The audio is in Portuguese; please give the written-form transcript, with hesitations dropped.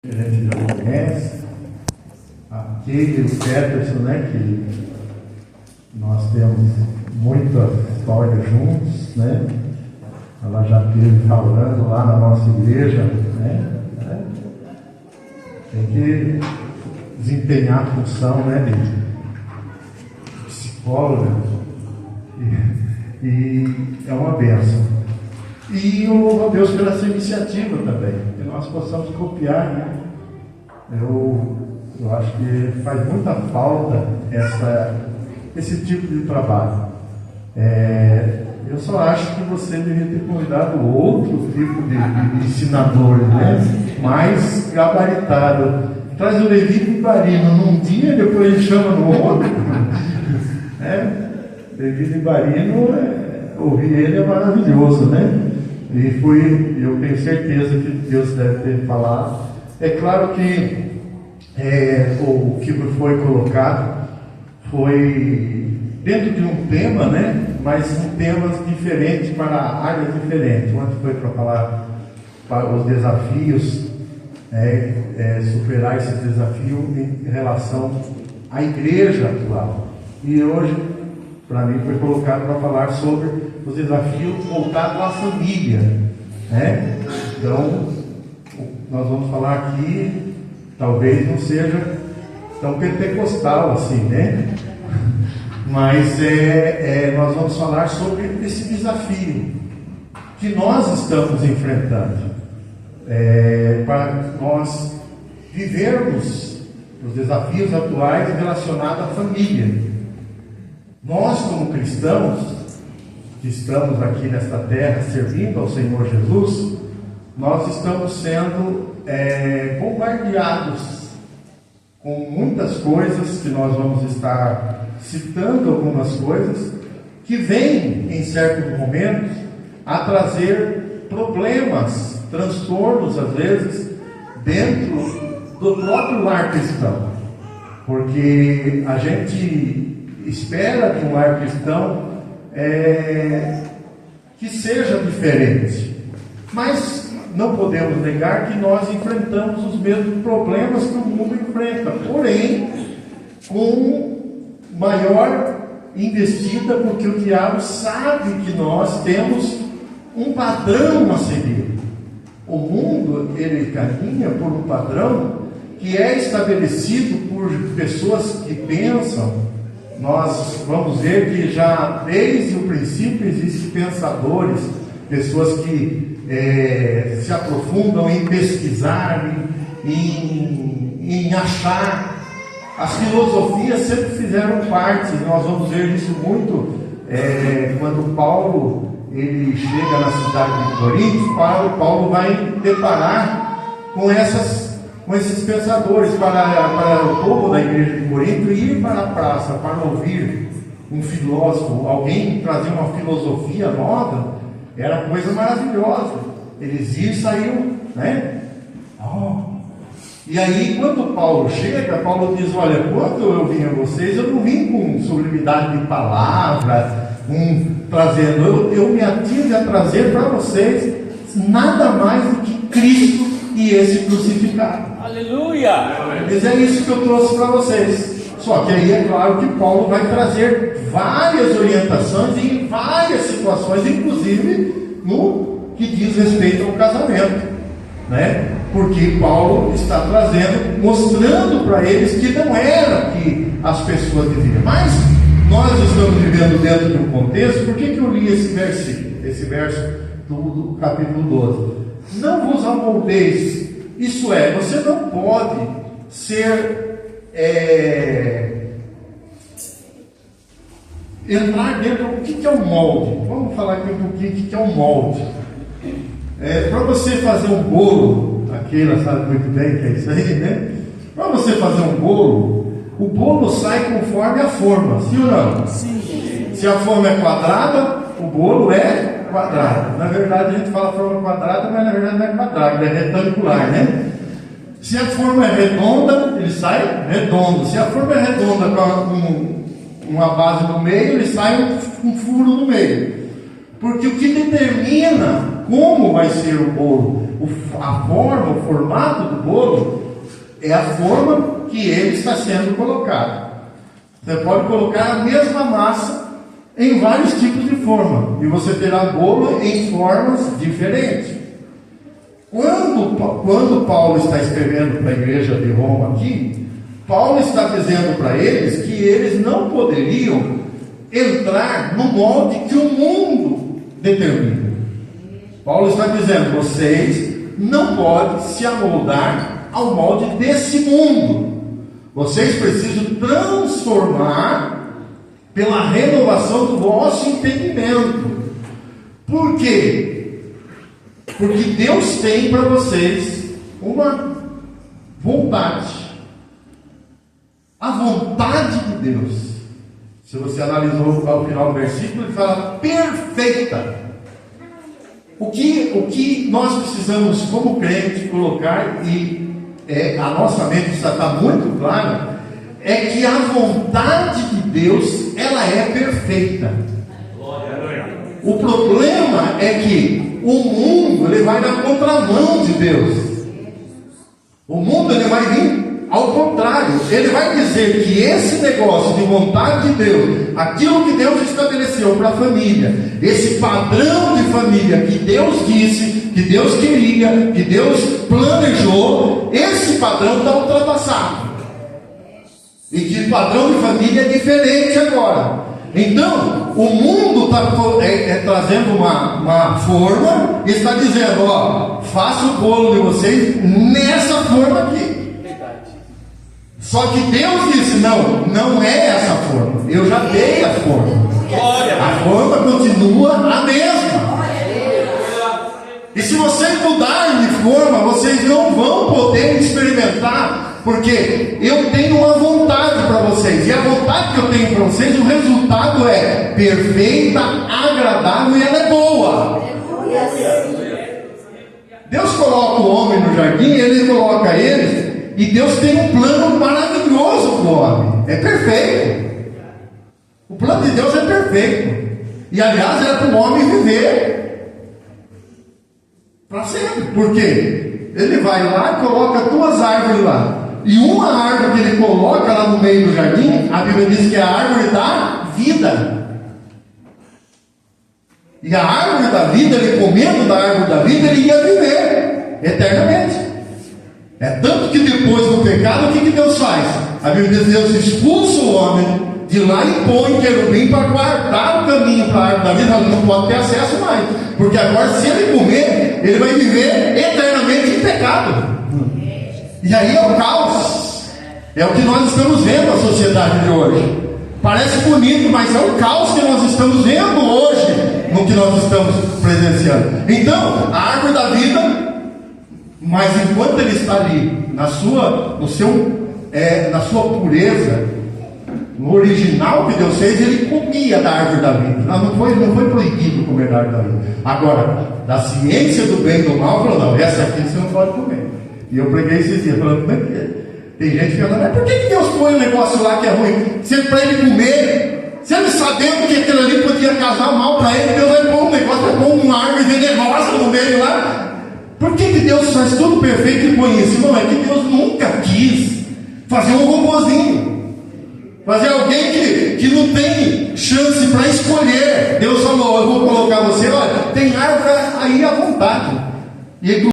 A gente já conhece, aquele, o Peterson, né, que nós temos muita história juntos, né? Ela já esteve falando lá na nossa igreja, né? Tem que desempenhar a função, né, de psicóloga, e é uma bênção. E eu louvo a Deus pela sua iniciativa também, que nós possamos copiar, né? Eu acho que faz muita falta esse tipo de trabalho. Eu só acho que você deveria ter convidado outro tipo de ensinador, né? Mais gabaritado. Traz o Levi Barino num dia, depois ele chama no outro. Levi Barino, ouvir ele é maravilhoso, né? Eu tenho certeza que Deus deve ter falado. É claro que o que foi colocado foi dentro de um tema, né? Mas em temas diferentes, para áreas diferentes. Ontem foi para falar para os desafios, superar esse desafio em relação à igreja atual. E hoje, para mim, foi colocado para falar sobre os desafios voltados à família, né? Então, nós vamos falar aqui, talvez não seja tão pentecostal assim, né? Mas nós vamos falar sobre esse desafio que nós estamos enfrentando, para nós vivermos os desafios atuais relacionados à família. Nós, como cristãos, que estamos aqui nesta terra servindo ao Senhor Jesus, nós estamos sendo bombardeados com muitas coisas, que nós vamos estar citando algumas coisas, que vêm em certos momentos a trazer problemas, transtornos às vezes, dentro do próprio lar cristão, porque a gente espera de um lar cristão que seja diferente, mas não podemos negar que nós enfrentamos os mesmos problemas que o mundo enfrenta, porém com maior investida, porque o diabo sabe que nós temos um padrão a seguir. O mundo, ele caminha por um padrão que é estabelecido por pessoas que pensam. Nós vamos ver que já desde o princípio existem pensadores, pessoas que se aprofundam em pesquisar, em achar. As filosofias sempre fizeram parte. Nós vamos ver isso muito quando Paulo ele chega na cidade de Corinto. Paulo vai deparar com esses pensadores, para o povo da igreja de Corinto ir para a praça para ouvir um filósofo, alguém trazer uma filosofia nova, era coisa maravilhosa. Eles iam e saíam, né? E aí, quando Paulo chega, Paulo diz: olha, quando eu vim a vocês, eu não vim com sublimidade de palavra, trazendo, eu me ative a trazer para vocês nada mais do que Cristo e esse crucificado. Aleluia! Mas é isso que eu trouxe para vocês. Só que aí é claro que Paulo vai trazer várias orientações em várias situações, inclusive no que diz respeito ao casamento, né? Porque Paulo está trazendo, mostrando para eles que não era que as pessoas deviam. Mas nós estamos vivendo dentro de um contexto. Por que eu li esse verso do capítulo 12? Não vos amoldeis. Isso é, você não pode ser entrar dentro. O que é um molde? Vamos falar aqui um pouquinho o que é um molde. Para você fazer um bolo, aquela sabe muito bem que é isso aí, né? Para você fazer um bolo, o bolo sai conforme a forma, sim ou não? Sim. Se a forma é quadrada, o bolo é quadrado. Na verdade a gente fala forma quadrada, mas na verdade não é quadrado, é retangular, né? Se a forma é redonda, ele sai redondo. Se a forma é redonda com uma base no meio, ele sai um furo no meio. Porque o que determina como vai ser o bolo, a forma, o formato do bolo, é a forma que ele está sendo colocado. Você pode colocar a mesma massa em vários tipos de forma, e você terá bolo em formas diferentes. Quando Paulo está escrevendo para a igreja de Roma aqui, Paulo está dizendo para eles que eles não poderiam entrar no molde que o mundo determina. Paulo está dizendo: vocês não podem se amoldar ao molde desse mundo. Vocês precisam transformar pela renovação do vosso entendimento. Por quê? Porque Deus tem para vocês uma vontade. A vontade de Deus, se você analisou ao final do versículo, ele fala perfeita. O que nós precisamos, como crente, colocar, e a nossa mente está muito clara, é que a vontade de Deus, ela é perfeita. O problema é que o mundo, ele vai na contramão de Deus. O mundo, ele vai vir ao contrário. Ele vai dizer que esse negócio de vontade de Deus, aquilo que Deus estabeleceu para a família, esse padrão de família que Deus disse, que Deus queria, que Deus planejou, esse padrão está ultrapassado. E que o padrão de família é diferente agora. Então, o mundo está trazendo uma forma e está dizendo: ó, faça o bolo de vocês nessa forma aqui. Só que Deus disse: não é essa forma. Eu já dei a forma. A forma continua a mesma. E se vocês mudarem de forma, vocês não vão poder experimentar, porque eu tenho uma vontade para vocês, e a vontade que eu tenho para vocês, o resultado é perfeita, agradável, e ela é boa. Deus coloca o homem no jardim, ele coloca eles, e Deus tem um plano maravilhoso para o homem. É perfeito. O plano de Deus é perfeito. E aliás, era para o homem viver para sempre. Por quê? Ele vai lá e coloca 2 árvores lá. E uma árvore que ele coloca lá no meio do jardim, a Bíblia diz que é a árvore da vida. E a árvore da vida, ele comendo da árvore da vida, ele ia viver eternamente. É tanto que depois do pecado, o que Deus faz? A Bíblia diz que Deus expulsa o homem de lá e põe querubim para guardar o caminho para a árvore da vida. Ele não pode ter acesso mais, porque agora, se ele comer, ele vai viver eternamente em pecado. E aí é o caos. É o que nós estamos vendo na sociedade de hoje. Parece bonito, mas é o caos que nós estamos vendo hoje, no que nós estamos presenciando. Então, a árvore da vida, mas enquanto ele está ali, na sua pureza, no original que Deus fez, ele comia da árvore da vida. Não foi proibido comer da árvore da vida. Agora, da ciência do bem e do mal, falou: não, essa aqui você não pode comer. E eu preguei esses dias, falando: como é que é? Tem gente falando: mas por que Deus põe um negócio lá que é ruim? Se para ele comer, se ele sabendo que aquilo ali podia causar mal para ele, Deus vai pôr um negócio, vai pôr uma árvore venenosa no meio lá. Por que Deus faz tudo perfeito e põe isso? Não, é que Deus nunca quis fazer um robozinho, fazer alguém que não tem chance para escolher. Deus falou: eu vou colocar você, olha, tem árvore aí à vontade. E